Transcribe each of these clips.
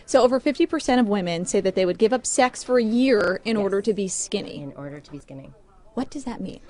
So over 50% of women say that they would give up sex for a year in order to be skinny. In order to be skinny. What does that mean?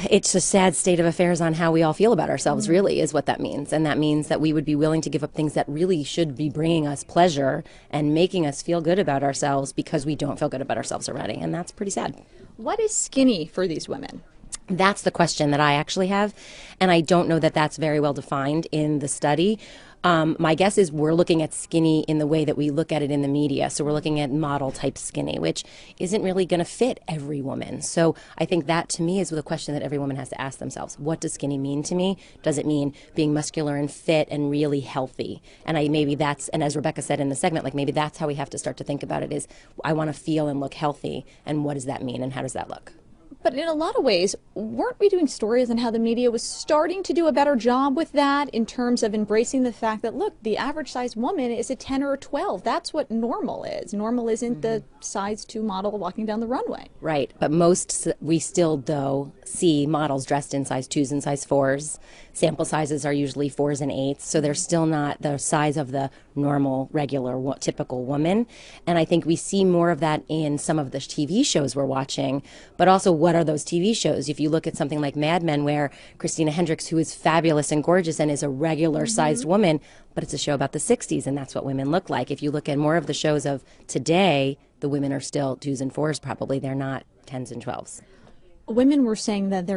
It's a sad state of affairs on how we all feel about ourselves, really, is what that means. And that means that we would be willing to give up things that really should be bringing us pleasure and making us feel good about ourselves because we don't feel good about ourselves already. And that's pretty sad. What is skinny for these women? That's the question that I actually have, and I don't know that that's very well defined in the study. My guess is we're looking at skinny in the way that we look at it in the media. So we're looking at model type skinny, which isn't really going to fit every woman. So I think that to me is the question that every woman has to ask themselves. What does skinny mean to me? Does it mean being muscular and fit and really healthy? And maybe that's, and as Rebecca said in the segment, like maybe that's how we have to start to think about it is I want to feel and look healthy. And what does that mean and how does that look? But in a lot of ways, weren't we doing stories on how the media was starting to do a better job with that in terms of embracing the fact that, look, the average size woman is a 10 or a 12. That's what normal is. Normal isn't the size 2 model walking down the runway. Right. But we still, though, see models dressed in size 2s and size 4s. Sample sizes are usually 4s and 8s. So they're still not the size of the normal, regular, typical woman. And I think we see more of that in some of the TV shows we're watching. But also, what are those TV shows? If you look at something like Mad Men, where Christina Hendricks, who is fabulous and gorgeous and is a regular sized woman, but it's a show about the 60s, and that's what women look like. If you look at more of the shows of today, the women are still 2s and 4s probably. They're not 10s and 12s. Women were saying that they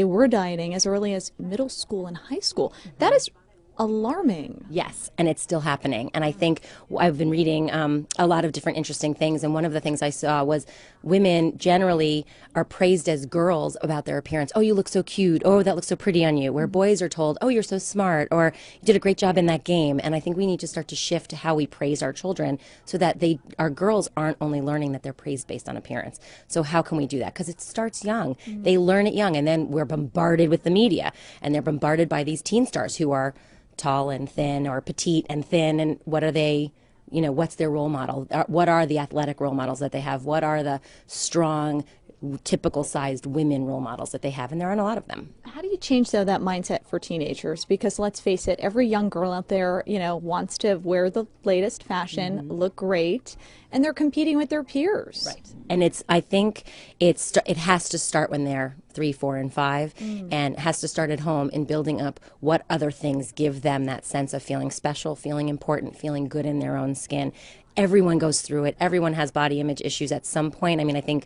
were dieting as early as middle school and high school. That is alarming. Yes, and it's still happening. And I think I've been reading a lot of different interesting things, and one of the things I saw was women generally are praised as girls about their appearance. Oh, you look so cute. Oh, that looks so pretty on you. Where boys are told, oh, you're so smart, or you did a great job in that game. And I think we need to start to shift how we praise our children so that our girls aren't only learning that they're praised based on appearance. So how can we do that? Because it starts young. They learn it young, and then we're bombarded with the media, and they're bombarded by these teen stars who are tall and thin or petite and thin, and what are they, what's their role model? What are the athletic role models that they have? What are the strong, typical sized women role models that they have? And there aren't a lot of them. How do you change, though, that mindset for teenagers? Because let's face it, every young girl out there, wants to wear the latest fashion, look great, and they're competing with their peers. Right. And I think it has to start when they're 3, 4, and 5, and has to start at home in building up what other things give them that sense of feeling special, feeling important, feeling good in their own skin. Everyone goes through it. Everyone has body image issues at some point. I mean, I think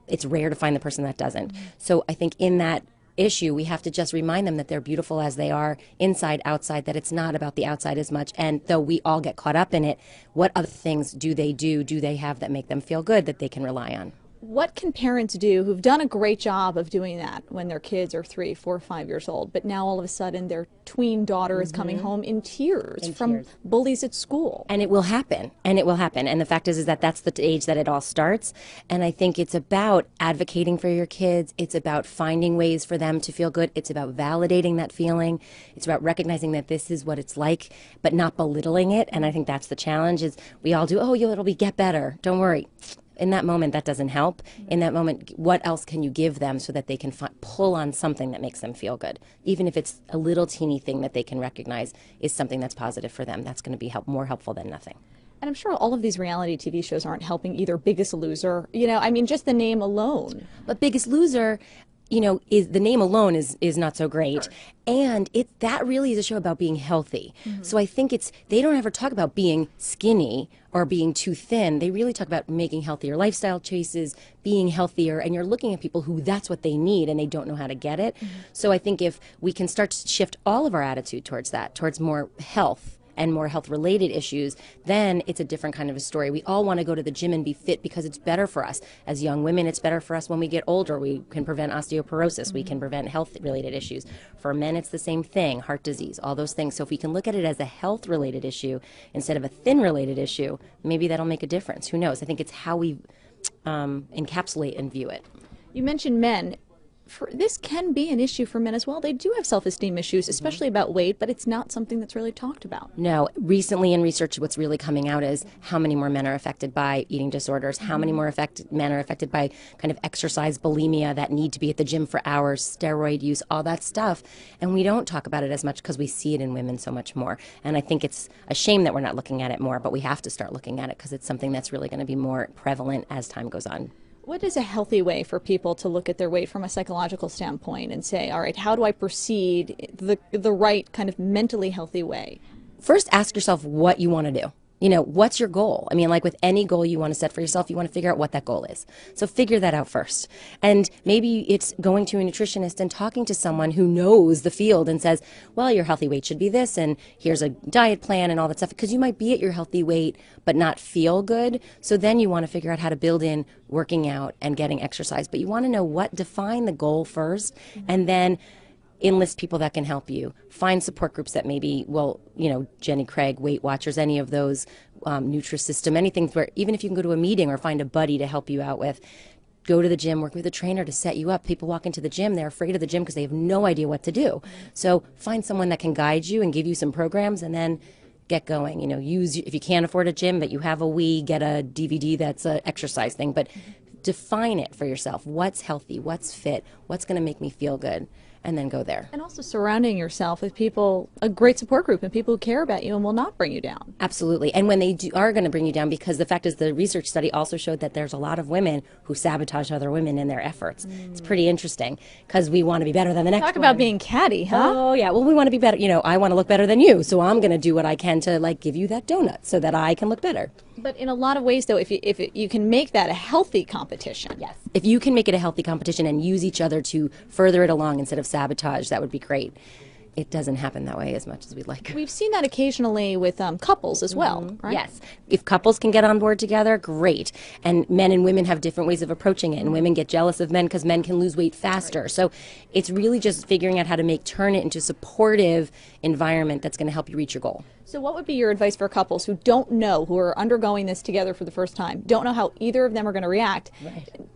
it's rare to find the person that doesn't. So I think in that issue, we have to just remind them that they're beautiful as they are, inside, outside, that it's not about the outside as much. And though we all get caught up in it, what other things do they have that make them feel good that they can rely on? What can parents do who've done a great job of doing that when their kids are 3, 4, 5 years old, but now all of a sudden their tween daughter is coming home in tears from bullies at school? And it will happen. And it will happen. And the fact is that that's the age that it all starts. And I think it's about advocating for your kids. It's about finding ways for them to feel good. It's about validating that feeling. It's about recognizing that this is what it's like, but not belittling it. And I think that's the challenge is we all do, oh, it'll get better. Don't worry. In that moment, that doesn't help. In that moment, what else can you give them so that they can pull on something that makes them feel good? Even if it's a little teeny thing that they can recognize is something that's positive for them, that's going to be more helpful than nothing. And I'm sure all of these reality TV shows aren't helping either. Biggest Loser, just the name alone. But Biggest Loser, is the name alone is not so great. Sure. And that really is a show about being healthy. So I think they don't ever talk about being skinny or being too thin. They really talk about making healthier lifestyle choices, being healthier, and you're looking at people who that's what they need and they don't know how to get it. So I think if we can start to shift all of our attitude towards more health and more health-related issues, then it's a different kind of a story. We all want to go to the gym and be fit because it's better for us. As young women, it's better for us when we get older. We can prevent osteoporosis. We can prevent health-related issues. For men, it's the same thing, heart disease, all those things. So if we can look at it as a health-related issue instead of a thin-related issue, maybe that'll make a difference. Who knows? I think it's how we encapsulate and view it. You mentioned men. this can be an issue for men as well. They do have self-esteem issues, especially about weight, but it's not something that's really talked about. No, recently in research, what's really coming out is how many more men are affected by eating disorders, how many more men are affected by kind of exercise bulimia that need to be at the gym for hours, steroid use, all that stuff. And we don't talk about it as much because we see it in women so much more. And I think it's a shame that we're not looking at it more, but we have to start looking at it because it's something that's really going to be more prevalent as time goes on. What is a healthy way for people to look at their weight from a psychological standpoint and say, all right, how do I proceed the right kind of mentally healthy way? First, ask yourself what you want to do. What's your goal? I mean, like with any goal you want to set for yourself, you want to figure out what that goal is. So figure that out first. And maybe it's going to a nutritionist and talking to someone who knows the field and says, well, your healthy weight should be this, and here's a diet plan and all that stuff. Because you might be at your healthy weight but not feel good. So then you want to figure out how to build in working out and getting exercise. But you want to know define the goal first, and then enlist people that can help you. Find support groups that maybe, Jenny Craig, Weight Watchers, any of those, Nutrisystem, anything where even if you can go to a meeting or find a buddy to help you out with, go to the gym, work with a trainer to set you up. People walk into the gym, they're afraid of the gym because they have no idea what to do. So find someone that can guide you and give you some programs, and then get going. If you can't afford a gym, but you have a Wii, get a DVD that's an exercise thing. But define it for yourself. What's healthy? What's fit? What's going to make me feel good? And then go there. And also surrounding yourself with people, a great support group, and people who care about you and will not bring you down. Absolutely. And when they are going to bring you down, because the fact is the research study also showed that there's a lot of women who sabotage other women in their efforts. It's pretty interesting because we want to be better than the next one. Talk about being catty, huh? Oh, yeah. Well, we want to be better. I want to look better than you, so I'm going to do what I can to give you that donut so that I can look better. But in a lot of ways, though, if you can make that a healthy competition. Yes. If you can make it a healthy competition and use each other to further it along instead of sabotage, that would be great. It doesn't happen that way as much as we'd like. We've seen that occasionally with couples as well, right? Yes. If couples can get on board together, great. And men and women have different ways of approaching it. And women get jealous of men because men can lose weight faster. Right. So it's really just figuring out how to turn it into a supportive environment that's going to help you reach your goal. So what would be your advice for couples who don't know, who are undergoing this together for the first time, don't know how either of them are going to react,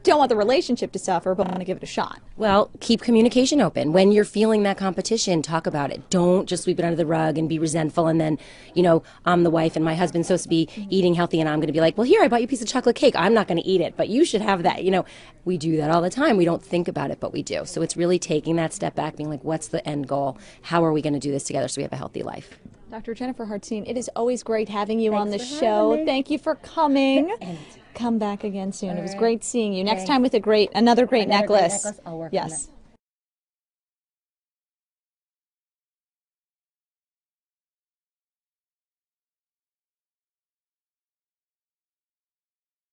don't want the relationship to suffer, but want to give it a shot? Well, keep communication open. When you're feeling that competition, talk about it. Don't just sweep it under the rug and be resentful and then, I'm the wife and my husband's supposed to be eating healthy and I'm going to be like, well, here, I bought you a piece of chocolate cake. I'm not going to eat it, but you should have that. We do that all the time. We don't think about it, but we do. So it's really taking that step back, being like, what's the end goal? How are we going to do this together so we have a healthy life? Dr. Jennifer Hartstein, it is always great having you on the show. Thank you for coming. Come back again soon. It was great seeing you. Next time with another great necklace. I'll work on it.